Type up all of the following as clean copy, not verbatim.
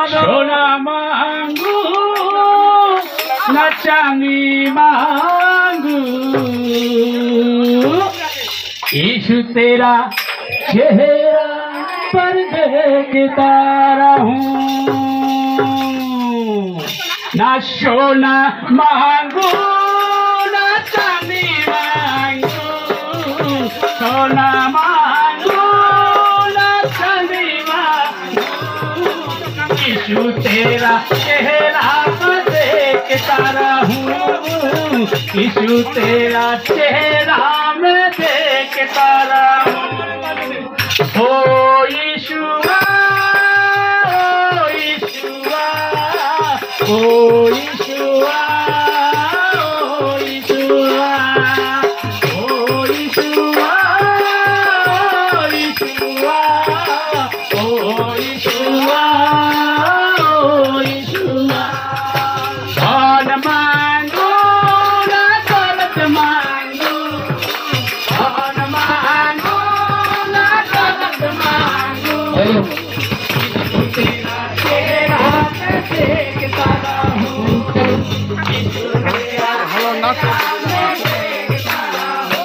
सोना मांगू न चांदी मांगू, यीशु तेरा चेहरा पर देखता रहूं। ना सोना मांगू न चांदी मांगू, सोना मांगू न चांदी मांगू, यीशु तेरा चेहरा पर देखता रहूं। यीशु तेरा चेहरा मैं देखता रहूं। ओ यीशुआ, ओ यीशुआ, ओ यीशुआ, ओ यीशुआ, ओ यीशुआ, ओ यीशुआ, ओ यीशुआ। धन मांगो ना दौलत मांगो, धन मांगो ना दौलत मांगो, तेरा चेहरा मैं देखता रहूं। यीशु तेरा चेहरा मैं देखता रहूं।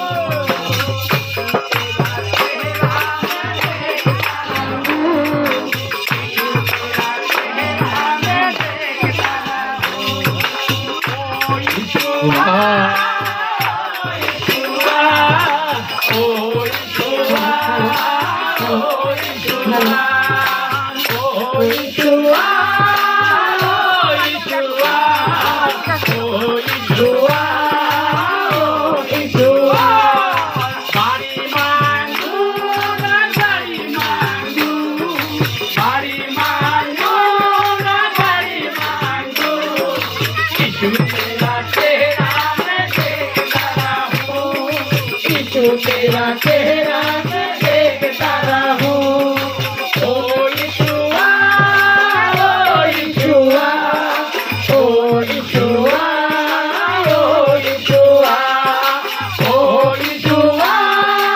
तेरा चेहरा मैं देखता रहूं। ओ यीशुआ, ओ यीशुआ, ओ यीशुआ, ओ यीशुआ,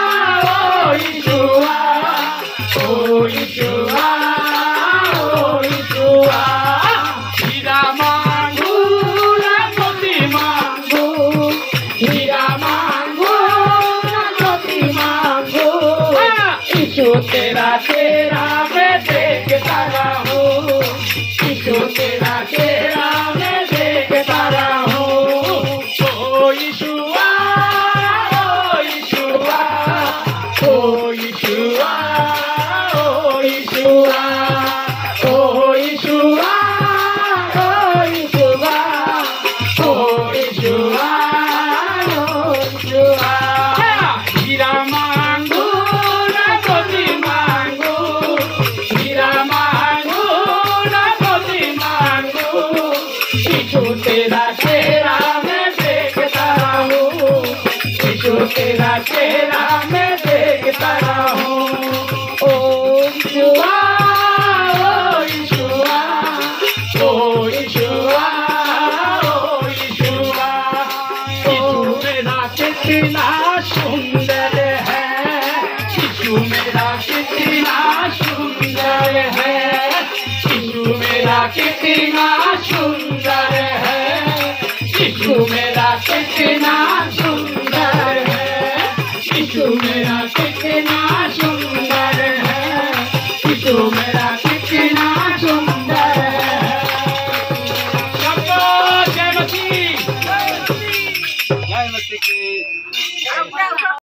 ओ यीशुआ, ओ यीशुआ, ओ यीशुआ। हीरा मांगू ना मोती मांगू, हीरा मांगू यीशु तेरा चेहरा मैं देखता रहूं। यीशु तेरा चेहरा मैं देखता रहूं। ओ यीशुआ, ओ यीशुआ, ओ यीशुआ, ओ यीशुआ, ओ यीशुआ, ओ यीशुआ, ओ यीशुआ, ओ यीशुआ। हीरा मांगू ना मोती मांगू, हीरा मांगू ना मोती मांगू, यीशु तेरा चेहरा मैं देखता रहूं। यीशु तेरा चेहरा मैं देखता रहूं। ओ यीशुआ, ओ यीशुआ, ओ यीशुआ, ओ यीशुआ। यीशु मेरा कितना सुंदर है, यीशु मेरा कितना सुंदर है, यीशु मेरा कितना सुंदर है, यीशु मेरा कितना सुंदर है, यीशु मेरा कितना सुंदर है, यीशु मेरा कितना सुंदर है। जय मसीह, जय मसीह की।